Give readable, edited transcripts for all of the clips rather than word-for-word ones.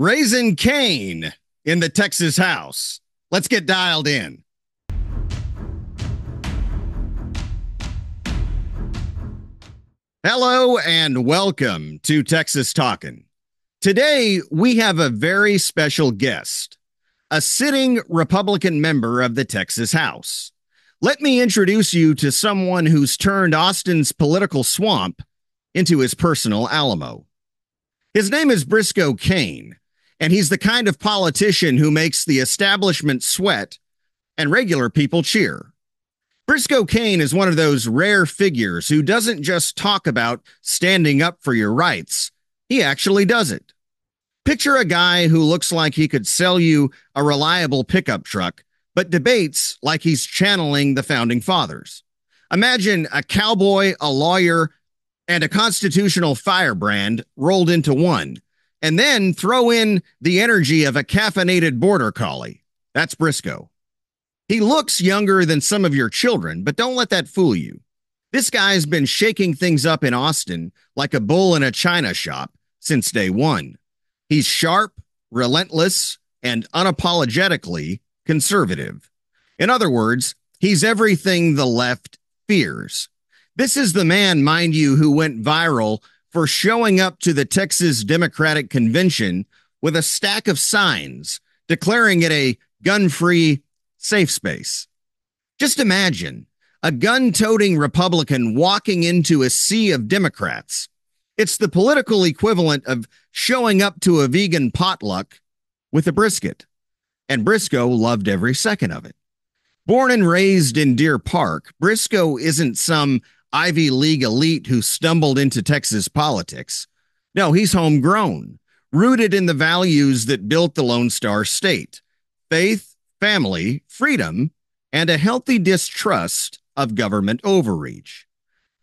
Raising Cain in the Texas House. Let's get dialed in. Hello and welcome to Texas Talkin. Today, we have a very special guest, a sitting Republican member of the Texas House. Let me introduce you to someone who's turned Austin's political swamp into his personal Alamo. His name is Briscoe Cain, and he's the kind of politician who makes the establishment sweat and regular people cheer. Briscoe Cain is one of those rare figures who doesn't just talk about standing up for your rights. He actually does it. Picture a guy who looks like he could sell you a reliable pickup truck, but debates like he's channeling the founding fathers. Imagine a cowboy, a lawyer, and a constitutional firebrand rolled into one, and then throw in the energy of a caffeinated border collie. That's Briscoe. He looks younger than some of your children, but don't let that fool you. This guy's been shaking things up in Austin like a bull in a china shop since day one. He's sharp, relentless, and unapologetically conservative. In other words, he's everything the left fears. This is the man, mind you, who went viral for showing up to the Texas Democratic Convention with a stack of signs declaring it a gun-free safe space. Just imagine a gun-toting Republican walking into a sea of Democrats. It's the political equivalent of showing up to a vegan potluck with a brisket. And Briscoe loved every second of it. Born and raised in Deer Park, Briscoe isn't some Ivy League elite who stumbled into Texas politics. No, he's homegrown, rooted in the values that built the Lone Star State: faith, family, freedom, and a healthy distrust of government overreach.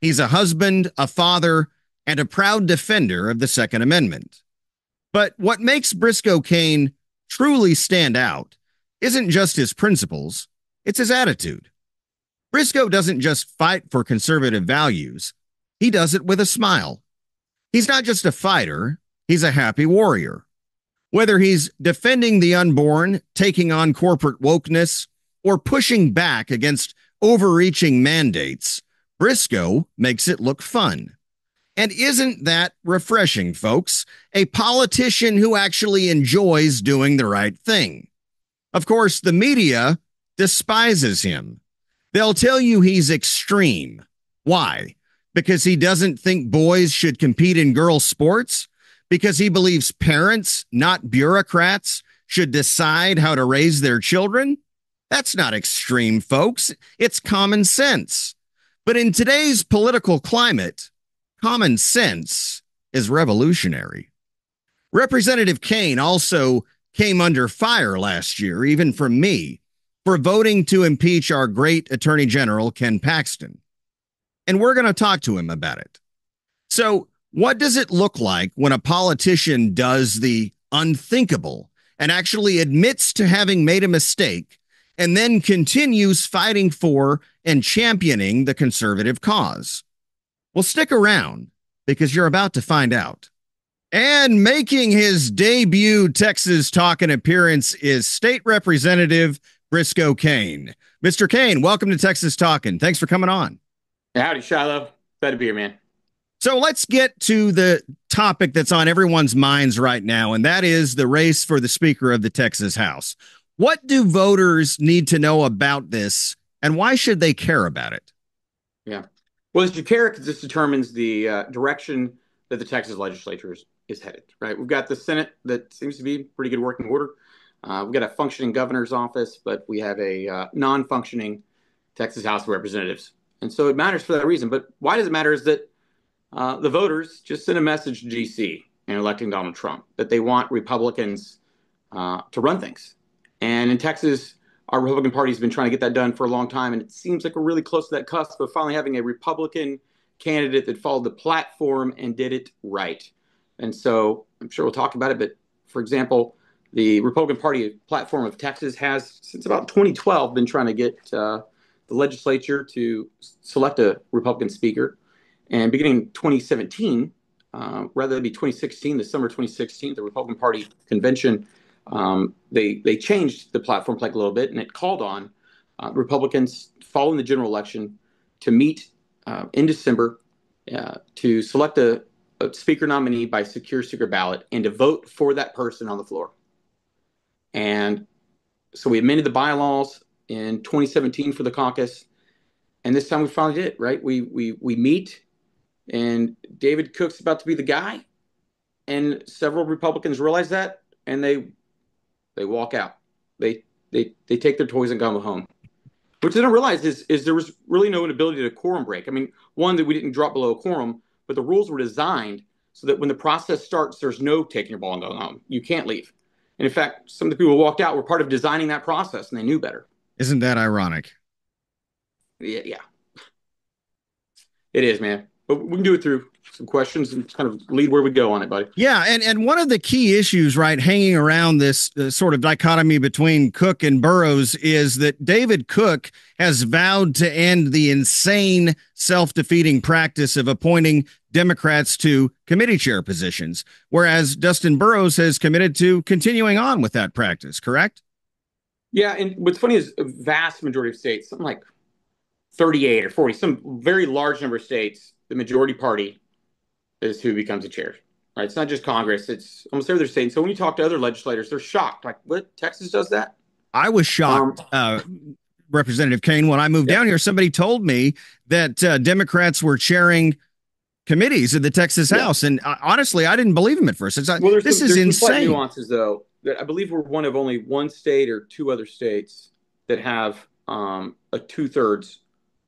He's a husband, a father, and a proud defender of the Second Amendment. But what makes Briscoe Cain truly stand out isn't just his principles, it's his attitude. Briscoe doesn't just fight for conservative values, he does it with a smile. He's not just a fighter, he's a happy warrior. Whether he's defending the unborn, taking on corporate wokeness, or pushing back against overreaching mandates, Briscoe makes it look fun. And isn't that refreshing, folks? A politician who actually enjoys doing the right thing. Of course, the media despises him. They'll tell you he's extreme. Why? Because he doesn't think boys should compete in girls' sports? Because he believes parents, not bureaucrats, should decide how to raise their children? That's not extreme, folks. It's common sense. But in today's political climate, common sense is revolutionary. Representative Cain also came under fire last year, even from me, for voting to impeach our great Attorney General, Ken Paxton. And we're going to talk to him about it. So, what does it look like when a politician does the unthinkable and actually admits to having made a mistake and then continues fighting for and championing the conservative cause? Well, stick around because you're about to find out. And making his debut Texas Talkin' appearance is State Representative Briscoe Cain. Mr. Cain, welcome to Texas Talkin'. Thanks for coming on. Howdy, Shilo. Glad to be here, man. So let's get to the topic that's on everyone's minds right now, and that is the race for the Speaker of the Texas House. What do voters need to know about this, and why should they care about it? Yeah. Well, as you care, because this determines the direction that the Texas legislature is headed, right? We've got the Senate that seems to be pretty good working order. We've got a functioning governor's office, but we have a non-functioning Texas House of Representatives. And so it matters for that reason. But why does it matter is that the voters just sent a message to D.C. in electing Donald Trump that they want Republicans to run things. And in Texas, our Republican Party has been trying to get that done for a long time. And it seems like we're really close to that cusp of finally having a Republican candidate that followed the platform and did it right. And so I'm sure we'll talk about it. But for example, the Republican Party platform of Texas has, since about 2012, been trying to get the legislature to select a Republican speaker. And beginning in 2017, rather than be 2016, the summer 2016, the Republican Party convention, they changed the platform plank a little bit, and it called on Republicans following the general election to meet in December to select a speaker nominee by secure secret ballot and to vote for that person on the floor. And so we amended the bylaws in 2017 for the caucus, and this time we finally did it. Right? We meet, and David Cook's about to be the guy, and several Republicans realize that, and they walk out. They take their toys and go home. What they don't realize is there was really no ability to quorum break. I mean, one, that we didn't drop below a quorum, but the rules were designed so that when the process starts, there's no taking your ball and going home. You can't leave. And in fact, some of the people who walked out were part of designing that process, and they knew better. Isn't that ironic? Yeah. It is, man. But we can do it through some questions and kind of lead where we go on it, buddy. Yeah, and one of the key issues, right, hanging around this sort of dichotomy between Cook and Burrows is that David Cook has vowed to end the insane self-defeating practice of appointing Democrats to committee chair positions, whereas Dustin Burrows has committed to continuing on with that practice, correct? Yeah, and what's funny is a vast majority of states, something like 38 or 40, some very large number of states, the majority party is who becomes the chair. Right? It's not just Congress; it's almost every other state. And so when you talk to other legislators, they're shocked. Like, what? Texas does that? I was shocked, Representative Cain, when I moved down here. Somebody told me that Democrats were chairing committees in the Texas House, and honestly, I didn't believe him at first. It's like, this is insane. Some slight nuances, though. That I believe we're one of only one state or two other states that have a 2/3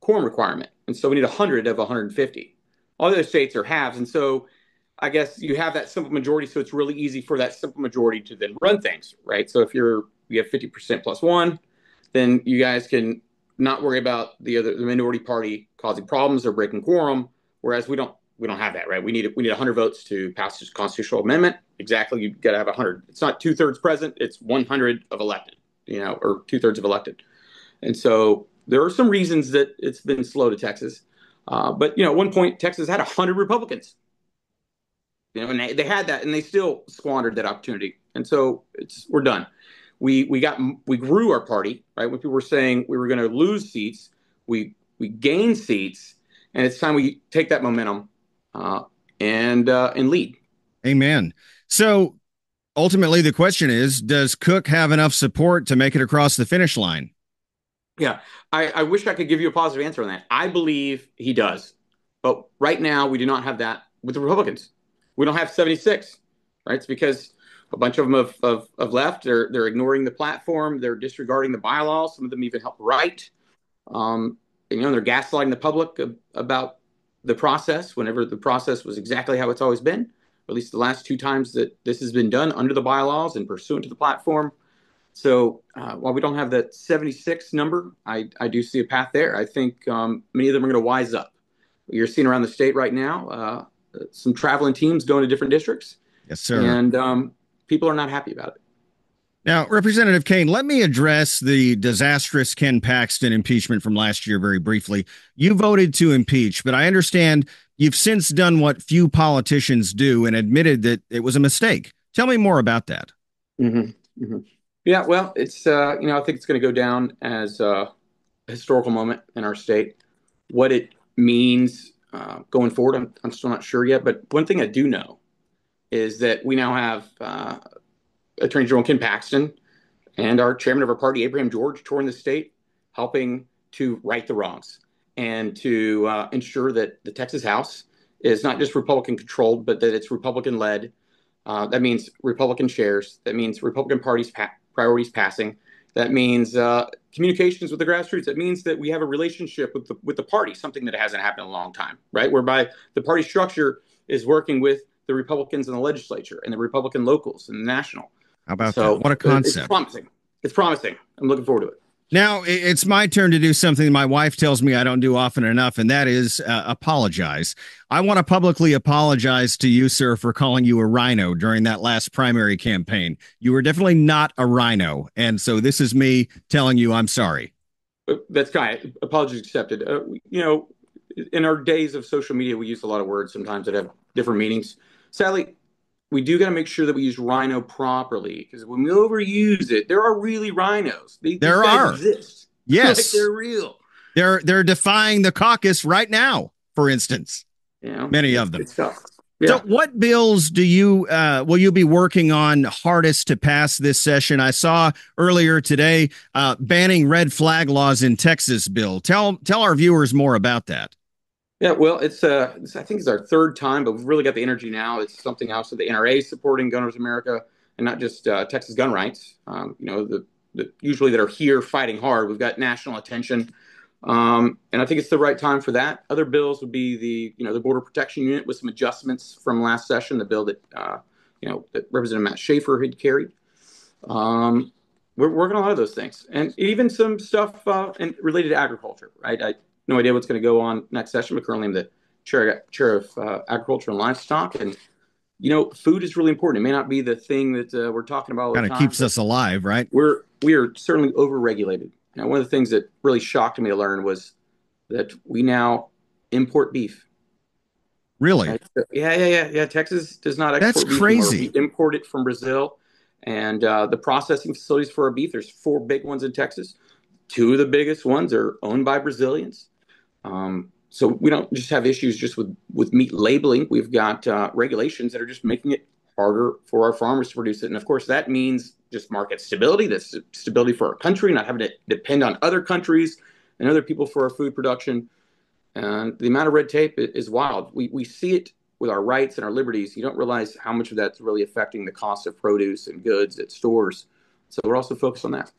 quorum requirement, and so we need 100 of 150. All the other states are halves, and so I guess you have that simple majority, so it's really easy for that simple majority to then run things, right? So if you have 50% plus one, then you guys can not worry about the minority party causing problems or breaking quorum. Whereas we don't have that, right? We need 100 votes to pass this constitutional amendment. Exactly, you got to have 100. It's not 2/3 present; it's 100 of elected, or 2/3 of elected. And so there are some reasons that it's been slow to Texas. But at one point, Texas had 100 Republicans. And they had that, and they still squandered that opportunity. And so we're done. We grew our party, right? When people were saying we were going to lose seats, we gained seats, and it's time we take that momentum and lead. Amen. So ultimately, the question is, does Cook have enough support to make it across the finish line? Yeah, I wish I could give you a positive answer on that. I believe he does. But right now, we do not have that with the Republicans. We don't have 76, right? It's because a bunch of them have left. They're ignoring the platform. They're disregarding the bylaws. Some of them even help write. They're gaslighting the public about the process whenever the process was exactly how it's always been, or at least the last two times that this has been done under the bylaws and pursuant to the platform. So while we don't have that 76 number, I do see a path there. I think many of them are going to wise up. You're seeing around the state right now some traveling teams going to different districts. Yes, sir. And people are not happy about it. Now, Representative Cain, let me address the disastrous Ken Paxton impeachment from last year very briefly. You voted to impeach, but I understand you've since done what few politicians do and admitted that it was a mistake. Tell me more about that. Mm-hmm. Mm-hmm. Yeah, well, it's I think it's going to go down as a historical moment in our state. What it means going forward, I'm still not sure yet. But one thing I do know is that we now have Attorney General Ken Paxton and our chairman of our party, Abraham George, touring the state, helping to right the wrongs and to ensure that the Texas House is not just Republican controlled, but that it's Republican led. That means Republican chairs. That means Republican parties priorities passing. That means communications with the grassroots. That means that we have a relationship with the party, something that hasn't happened in a long time, right? Whereby the party structure is working with the Republicans in the legislature and the Republican locals and the national. How about that? What a concept. It's promising. It's promising. I'm looking forward to it. Now, it's my turn to do something my wife tells me I don't do often enough, and that is apologize. I want to publicly apologize to you, sir, for calling you a rhino during that last primary campaign. You were definitely not a rhino, and so this is me telling you I'm sorry. That's kind. Apologies accepted. in our days of social media, we use a lot of words sometimes that have different meanings. Sadly, we do got to make sure that we use rhino properly, because when we overuse it, there are really rhinos. These There guys are. exist. Like, Yes. they're real. They're defying the caucus right now, for instance. You know, Many of them. it's tough. So, Yeah. what bills do you will you be working on hardest to pass this session? I saw earlier today banning red flag laws in Texas bill. Tell our viewers more about that. Yeah, well, I think it's our third time, but we've really got the energy now. It's something else that the NRA is supporting Gunners America, and not just Texas gun rights. The usually that are here fighting hard. We've got national attention, and I think it's the right time for that. Other bills would be the Border Protection Unit with some adjustments from last session, the bill that that Representative Matt Schaefer had carried. We're working on a lot of those things, and even some stuff related to agriculture. Right, I no idea what's going to go on next session, but currently I'm the chair of agriculture and livestock, and food is really important. It may not be the thing that we're talking about all the Kind of time. keeps us alive, right? We are certainly overregulated. Now, one of the things that really shocked me to learn was that we now import beef. Really? Yeah. Texas does not That's export beef anymore. We crazy. import it from Brazil, and the processing facilities for our beef. There's four big ones in Texas. Two of the biggest ones are owned by Brazilians. So we don't just have issues just with meat labeling. We've got regulations that are just making it harder for our farmers to produce it. And of course, that means just market stability. That's stability for our country, not having to depend on other countries and other people for our food production. And the amount of red tape is wild. We see it with our rights and our liberties. You don't realize how much of that's really affecting the cost of produce and goods at stores. So we're also focused on that.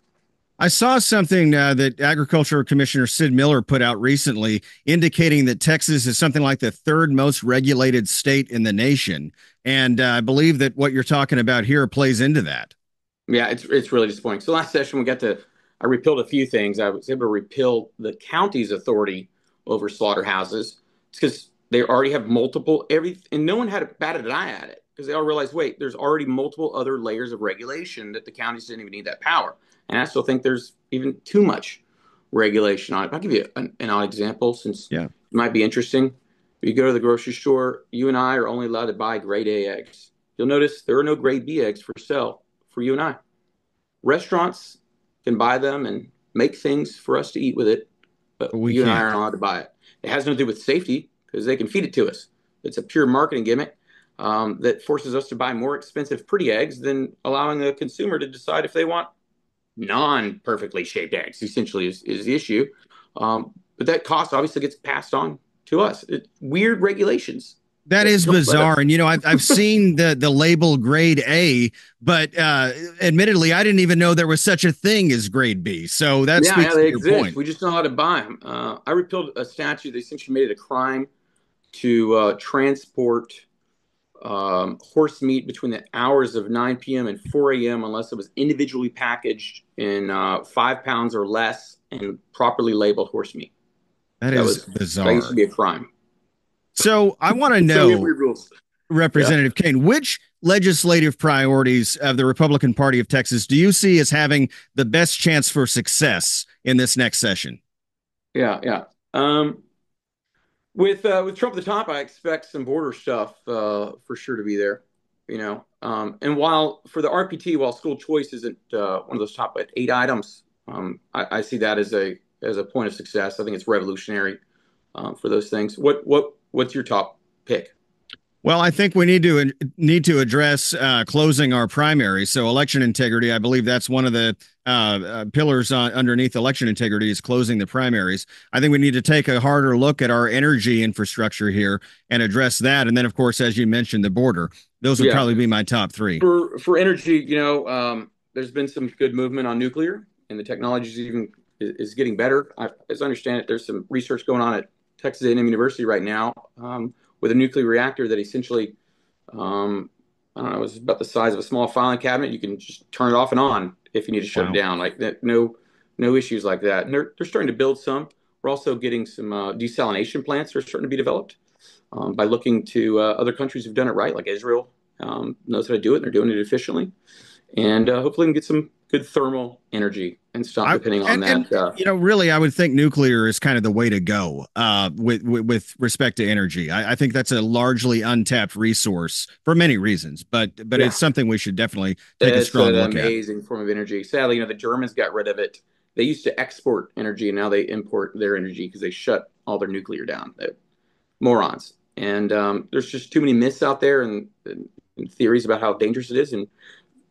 I saw something that Agriculture Commissioner Sid Miller put out recently indicating that Texas is something like the third most regulated state in the nation. And I believe that what you're talking about here plays into that. Yeah, it's really disappointing. So last session I repealed a few things. I was able to repeal the county's authority over slaughterhouses. It's because they already have and no one had batted an eye at it, because they all realized, wait, there's already multiple other layers of regulation that the counties didn't even need that power. And I still think there's even too much regulation on it. I'll give you an odd example, since it might be interesting. If you go to the grocery store, you and I are only allowed to buy grade A eggs. You'll notice there are no grade B eggs for sale for you and I. Restaurants can buy them and make things for us to eat with it, but We you and I can't. aren't allowed to buy it. It has nothing to do with safety, because they can feed it to us. It's a pure marketing gimmick that forces us to buy more expensive pretty eggs than allowing the consumer to decide if they want non-perfectly shaped eggs, essentially is the issue. But that cost obviously gets passed on to us. Weird regulations. That is bizarre. And, I've seen the label grade A, but admittedly, I didn't even know there was such a thing as grade B. So that speaks they to your exist. point. We just know how to buy them. I repealed a statute that essentially made it a crime to transport horse meat between the hours of 9 p.m. and 4 a.m. unless it was individually packaged in 5 pounds or less and properly labeled horse meat. That is bizarre. That used to be a crime. So I want to know, weird rules. Representative Cain, which legislative priorities of the Republican Party of Texas do you see as having the best chance for success in this next session? Yeah. With Trump at the top, I expect some border stuff for sure to be there. And while for the RPT, while school choice isn't one of those top 8 items, I see that as a point of success. I think it's revolutionary for those things. What's your top pick? Well, I think we need to address closing our primary. So election integrity, I believe that's one of the pillars underneath election integrity is closing the primaries. I think we need to take a harder look at our energy infrastructure here and address that. And then, of course, as you mentioned, the border. Those would probably be my top 3. For energy, there's been some good movement on nuclear, and the technology is getting better. As I understand it, there's some research going on at Texas A&M University right now with a nuclear reactor that essentially, I don't know, it's about the size of a small filing cabinet. You can just turn it off and on if you need to shut it down. Like that, no issues like that. And they're starting to build some. We're also getting some desalination plants that are starting to be developed by looking to other countries who've done it right, like Israel knows how to do it, and they're doing it efficiently. And hopefully we can get some good thermal energy and stop depending on And that. really, I would think nuclear is kind of the way to go with respect to energy. I think that's a largely untapped resource for many reasons, but Yeah, it's something we should definitely take a it's strong an look at. amazing form of energy. Sadly, the Germans got rid of it. They used to export energy, and now they import their energy because they shut all their nuclear down. They're morons. And there's just too many myths out there and theories about how dangerous it is. And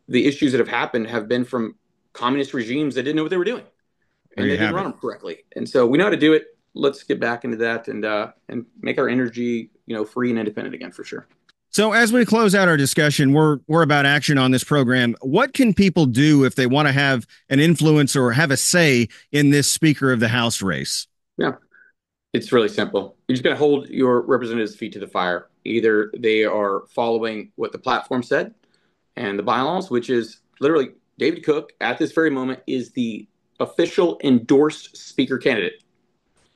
the issues that have happened have been from communist regimes that didn't know what they were doing There and you they didn't have run it. them correctly. And so we know how to do it. Let's get back into that and make our energy free and independent again for sure. So as we close out our discussion, we're about action on this program. What can people do if they want to have an influence or have a say in this Speaker of the House race? Yeah, it's really simple. You just got to hold your representatives' feet to the fire. Either they are following what the platform said and the bylaws, which is literally David Cook at this very moment is the official endorsed speaker candidate.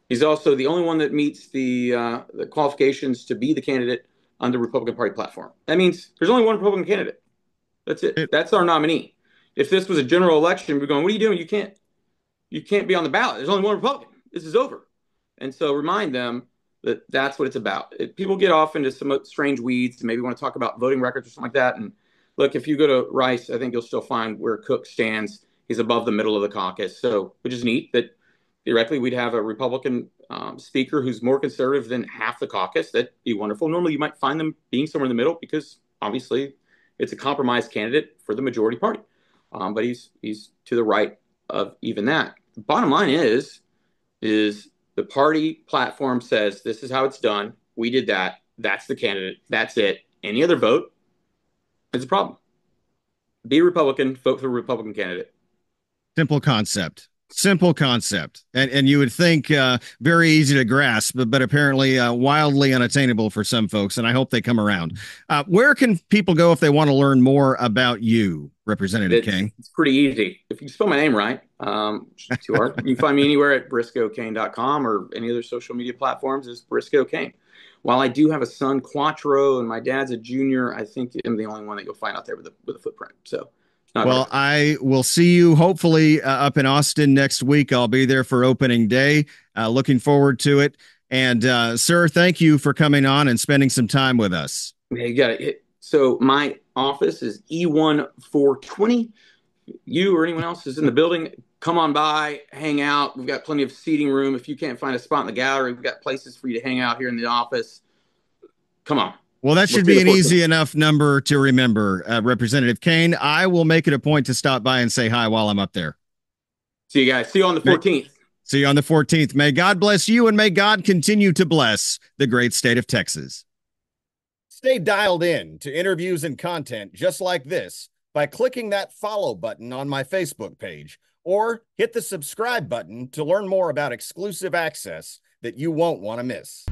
He's also the only one that meets the qualifications to be the candidate on the Republican Party platform. That means there's only one Republican candidate. That's it. It, That's our nominee. If this was a general election, we're going, what are you doing? You can't be on the ballot. There's only one Republican. This is over. And so remind them that that's what it's about. People get off into some strange weeds and maybe want to talk about voting records or something like that. And look, if you go to Rice, I think you'll still find where Cook stands. He's above the middle of the caucus. So, which is neat that theoretically we'd have a Republican speaker who's more conservative than half the caucus. That'd be wonderful. Normally you might find them being somewhere in the middle because obviously it's a compromise candidate for the majority party. But he's to the right of even that. Bottom line is the party platform says this is how it's done. We did that. That's the candidate. That's it. Any other vote is a problem. Be a Republican. Vote for a Republican candidate. Simple concept. Simple concept. And you would think very easy to grasp, but apparently wildly unattainable for some folks. And I hope they come around. Where can people go if they want to learn more about you, Representative King? It's pretty easy. If you spell my name right, too hard. You can find me anywhere at briscoecain.com or any other social media platforms as Briscoe Cain. While I do have a son, Quattro, and my dad's a junior, I think I'm the only one that you'll find out there with a footprint. So well, I will see you hopefully up in Austin next week. I'll be there for opening day. Looking forward to it. And sir, thank you for coming on and spending some time with us. Yeah, you got it. So my office is E1420. You or anyone else is in the building, come on by, hang out. We've got plenty of seating room. If you can't find a spot in the gallery, we've got places for you to hang out here in the office. Come on. Well, that should be an easy enough number to remember, Representative Cain. I will make it a point to stop by and say hi while I'm up there. See you guys. See you on the 14th. See you on the 14th. May God bless you and may God continue to bless the great state of Texas. Stay dialed in to interviews and content just like this by clicking that follow button on my Facebook page or hit the subscribe button to learn more about exclusive access that you won't want to miss.